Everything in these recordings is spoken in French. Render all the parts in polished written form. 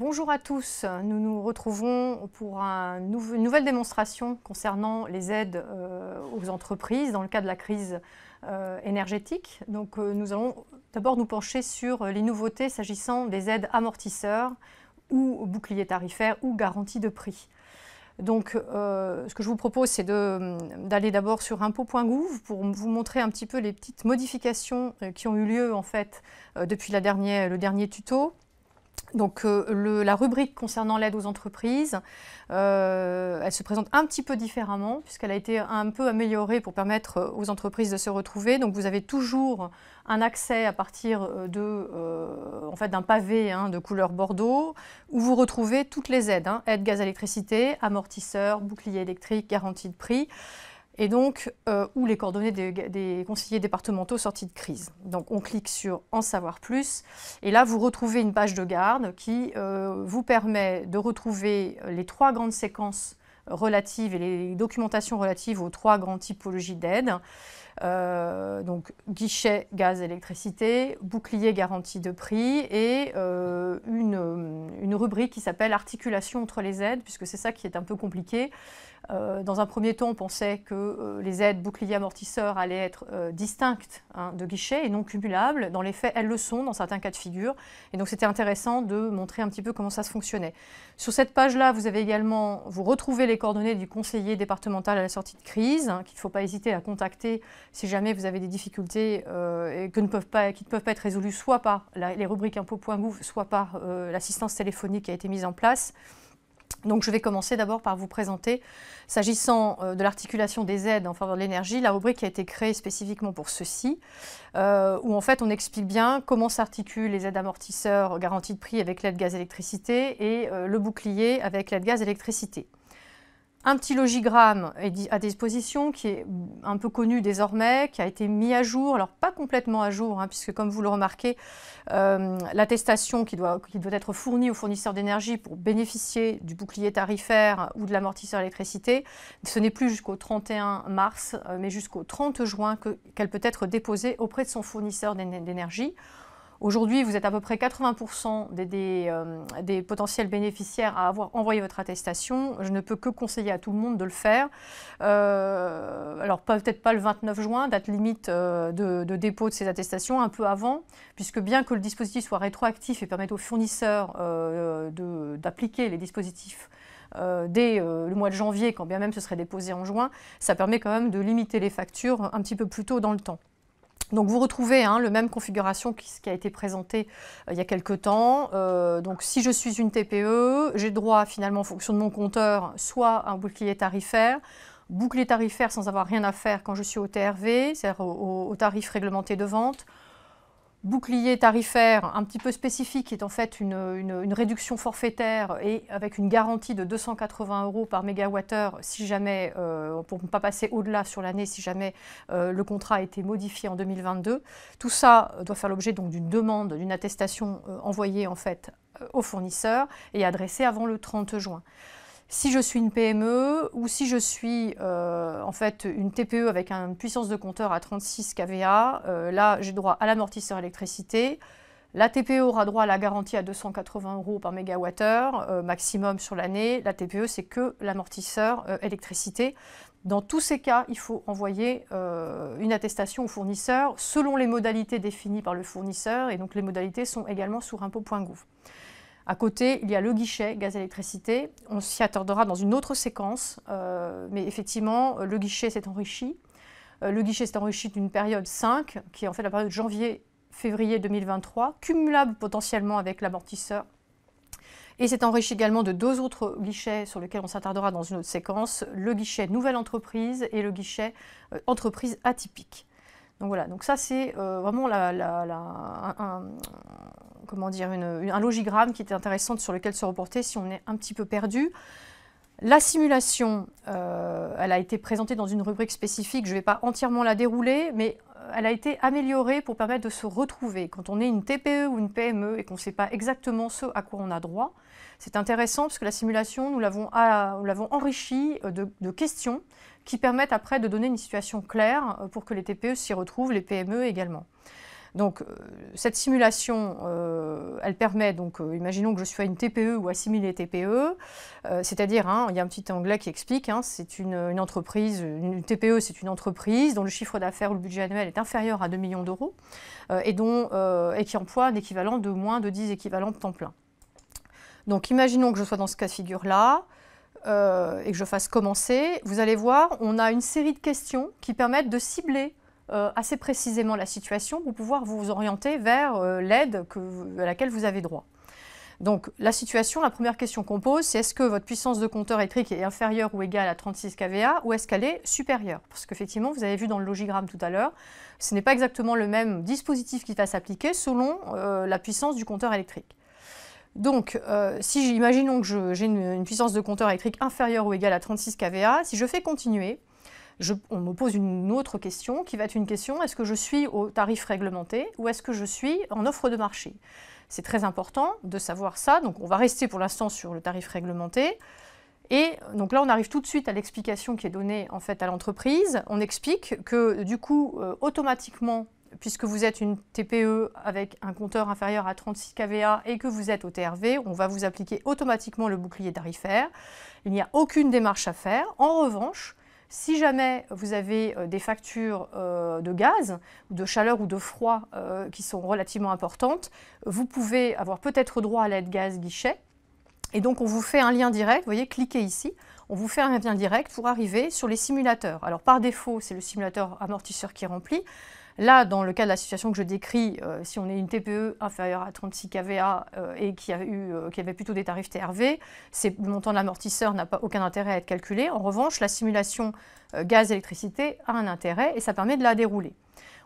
Bonjour à tous, nous nous retrouvons pour une nouvelle démonstration concernant les aides aux entreprises dans le cadre de la crise énergétique. Donc nous allons d'abord nous pencher sur les nouveautés s'agissant des aides amortisseurs ou boucliers tarifaires ou garantie de prix. Donc ce que je vous propose, c'est d'aller d'abord sur impôts.gouv pour vous montrer un petit peu les petites modifications qui ont eu lieu en fait depuis le dernier tuto. Donc la rubrique concernant l'aide aux entreprises, elle se présente un petit peu différemment puisqu'elle a été un peu améliorée pour permettre aux entreprises de se retrouver. Donc vous avez toujours un accès à partir d'un pavé de couleur bordeaux où vous retrouvez toutes les aides, aide gaz électricité, amortisseurs, bouclier électrique, garantie de prix. Et donc, ou les coordonnées des conseillers départementaux sortis de crise. Donc on clique sur « En savoir plus » et là vous retrouvez une page de garde qui vous permet de retrouver les 3 grandes séquences relatives et les documentations relatives aux 3 grandes typologies d'aides. Donc guichet, gaz, électricité, bouclier, garantie de prix et une rubrique qui s'appelle « Articulation entre les aides » puisque c'est ça qui est un peu compliqué. Dans un premier temps, on pensait que les aides boucliers amortisseurs allaient être distinctes de guichet et non cumulables. Dans les faits, elles le sont dans certains cas de figure. Et donc, c'était intéressant de montrer un petit peu comment ça se fonctionnait. Sur cette page-là, vous retrouvez les coordonnées du conseiller départemental à la sortie de crise, qu'il ne faut pas hésiter à contacter si jamais vous avez des difficultés et qui ne peuvent pas être résolues soit par les rubriques impôts.gouv, soit par l'assistance téléphonique qui a été mise en place. Donc je vais commencer d'abord par vous présenter, s'agissant de l'articulation des aides en faveur de l'énergie, la rubrique qui a été créée spécifiquement pour ceci, où en fait on explique bien comment s'articulent les aides amortisseurs garantie de prix avec l'aide gaz-électricité et le bouclier avec l'aide gaz-électricité. Un petit logigramme est à disposition qui est un peu connu désormais, qui a été mis à jour, alors pas complètement à jour, puisque comme vous le remarquez, l'attestation qui doit être fournie aux fournisseurs d'énergie pour bénéficier du bouclier tarifaire ou de l'amortisseur électricité, ce n'est plus jusqu'au 31 mars, mais jusqu'au 30 juin qu'elle peut être déposée auprès de son fournisseur d'énergie. Aujourd'hui, vous êtes à peu près 80% des potentiels bénéficiaires à avoir envoyé votre attestation. Je ne peux que conseiller à tout le monde de le faire. Alors peut-être pas le 29 juin, date limite de dépôt de ces attestations, un peu avant, puisque bien que le dispositif soit rétroactif et permette aux fournisseurs d'appliquer les dispositifs dès le mois de janvier, quand bien même ce serait déposé en juin, ça permet quand même de limiter les factures un petit peu plus tôt dans le temps. Donc vous retrouvez la même configuration qui a été présentée il y a quelques temps. Donc si je suis une TPE, j'ai droit finalement en fonction de mon compteur soit à un bouclier tarifaire sans avoir rien à faire quand je suis au TRV, c'est-à-dire au tarif réglementé de vente. Bouclier tarifaire un petit peu spécifique qui est en fait une réduction forfaitaire et avec une garantie de 280 € par mégawattheure si jamais, pour ne pas passer au-delà sur l'année, si jamais le contrat a été modifié en 2022. Tout ça doit faire l'objet donc d'une demande, d'une attestation envoyée en fait au fournisseur et adressée avant le 30 juin. Si je suis une PME ou si je suis en fait une TPE avec une puissance de compteur à 36 kVA, là j'ai droit à l'amortisseur électricité. La TPE aura droit à la garantie à 280 € par mégawattheure maximum sur l'année. La TPE, c'est que l'amortisseur électricité. Dans tous ces cas, il faut envoyer une attestation au fournisseur selon les modalités définies par le fournisseur et donc les modalités sont également sur impôts.gouv. À côté, il y a le guichet gaz-électricité. On s'y attardera dans une autre séquence, mais effectivement, le guichet s'est enrichi. Le guichet s'est enrichi d'une période 5, qui est en fait la période janvier-février 2023, cumulable potentiellement avec l'amortisseur. Et s'est enrichi également de 2 autres guichets sur lesquels on s'attardera dans une autre séquence, le guichet nouvelle entreprise et le guichet entreprise atypique. Donc voilà, donc ça c'est vraiment un logigramme qui était intéressant sur lequel se reporter si on est un petit peu perdu. La simulation, elle a été présentée dans une rubrique spécifique, je ne vais pas entièrement la dérouler, mais elle a été améliorée pour permettre de se retrouver. Quand on est une TPE ou une PME et qu'on ne sait pas exactement ce à quoi on a droit, c'est intéressant parce que la simulation, nous l'avons enrichie de questions qui permettent après de donner une situation claire pour que les TPE s'y retrouvent, les PME également. Donc cette simulation, elle permet, donc imaginons que je suis à une TPE ou assimilée TPE, c'est-à-dire, hein, il y a un petit anglais qui explique, hein, c'est une entreprise, une TPE c'est une entreprise dont le chiffre d'affaires ou le budget annuel est inférieur à 2 millions d'euros et qui emploie un équivalent de moins de 10 équivalents de temps plein. Donc imaginons que je sois dans ce cas de figure-là, et que je fasse commencer, vous allez voir, on a une série de questions qui permettent de cibler assez précisément la situation pour pouvoir vous orienter vers l'aide à laquelle vous avez droit. Donc la situation, la première question qu'on pose, c'est est-ce que votre puissance de compteur électrique est inférieure ou égale à 36 kVA ou est-ce qu'elle est supérieure? Parce qu'effectivement, vous avez vu dans le logigramme tout à l'heure, ce n'est pas exactement le même dispositif qui va s'appliquer selon la puissance du compteur électrique. Donc, imaginons que j'ai une puissance de compteur électrique inférieure ou égale à 36 kVA, si je fais continuer, on me pose une autre question qui va être une question, est-ce que je suis au tarif réglementé ou est-ce que je suis en offre de marché? C'est très important de savoir ça, donc on va rester pour l'instant sur le tarif réglementé. Et donc là, on arrive tout de suite à l'explication qui est donnée en fait à l'entreprise. On explique que du coup, automatiquement, puisque vous êtes une TPE avec un compteur inférieur à 36 kVA et que vous êtes au TRV, on va vous appliquer automatiquement le bouclier tarifaire. Il n'y a aucune démarche à faire. En revanche, si jamais vous avez des factures de gaz, de chaleur ou de froid qui sont relativement importantes, vous pouvez avoir peut-être droit à l'aide gaz guichet. Et donc on vous fait un lien direct, vous voyez, cliquez ici, on vous fait un lien direct pour arriver sur les simulateurs. Alors par défaut, c'est le simulateur amortisseur qui est rempli. Là, dans le cas de la situation que je décris, si on est une TPE inférieure à 36 kVA et qui avait plutôt des tarifs TRV, le montant de l'amortisseur n'a pas aucun intérêt à être calculé. En revanche, la simulation gaz-électricité a un intérêt et ça permet de la dérouler.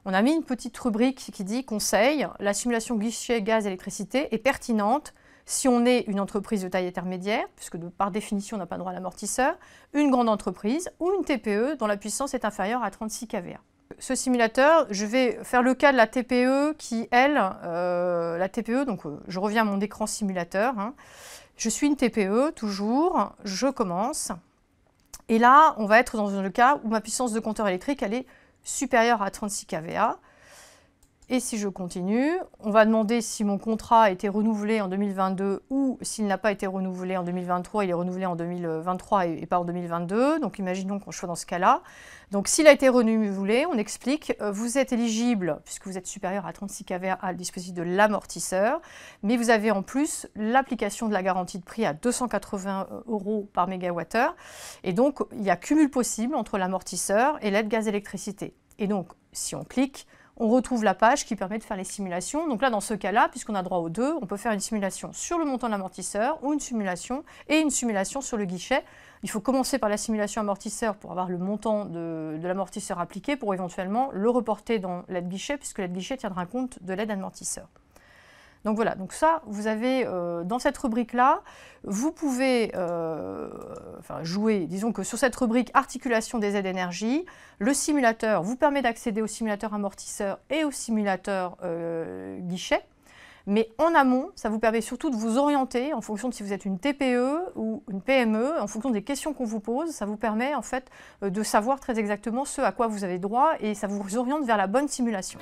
On a mis une petite rubrique qui dit « Conseil, la simulation guichet gaz-électricité est pertinente si on est une entreprise de taille intermédiaire, puisque par définition on n'a pas droit à l'amortisseur, une grande entreprise ou une TPE dont la puissance est inférieure à 36 kVA. » Ce simulateur, je vais faire le cas de la TPE qui, elle, la TPE, donc je reviens à mon écran simulateur, hein. Je suis une TPE, toujours, je commence, et là, on va être dans le cas où ma puissance de compteur électrique, elle est supérieure à 36 kVA. Et si je continue, on va demander si mon contrat a été renouvelé en 2022 ou s'il n'a pas été renouvelé en 2023, il est renouvelé en 2023 et pas en 2022. Donc imaginons qu'on soit dans ce cas-là. Donc s'il a été renouvelé, on explique, vous êtes éligible, puisque vous êtes supérieur à 36 kVA, à le dispositif de l'amortisseur, mais vous avez en plus l'application de la garantie de prix à 280 € par mégawattheure. Et donc il y a cumul possible entre l'amortisseur et l'aide gaz-électricité. Et donc si on clique, on retrouve la page qui permet de faire les simulations. Donc là, dans ce cas-là, puisqu'on a droit aux deux, on peut faire une simulation sur le montant de l'amortisseur ou une simulation sur le guichet. Il faut commencer par la simulation amortisseur pour avoir le montant de l'amortisseur appliqué pour éventuellement le reporter dans l'aide guichet, puisque l'aide guichet tiendra compte de l'aide amortisseur. Donc voilà, donc ça, vous avez dans cette rubrique-là, vous pouvez jouer, disons que sur cette rubrique articulation des aides énergie, le simulateur vous permet d'accéder au simulateur amortisseur et au simulateur guichet, mais en amont, ça vous permet surtout de vous orienter en fonction de si vous êtes une TPE ou une PME, en fonction des questions qu'on vous pose, ça vous permet en fait de savoir très exactement ce à quoi vous avez droit et ça vous oriente vers la bonne simulation.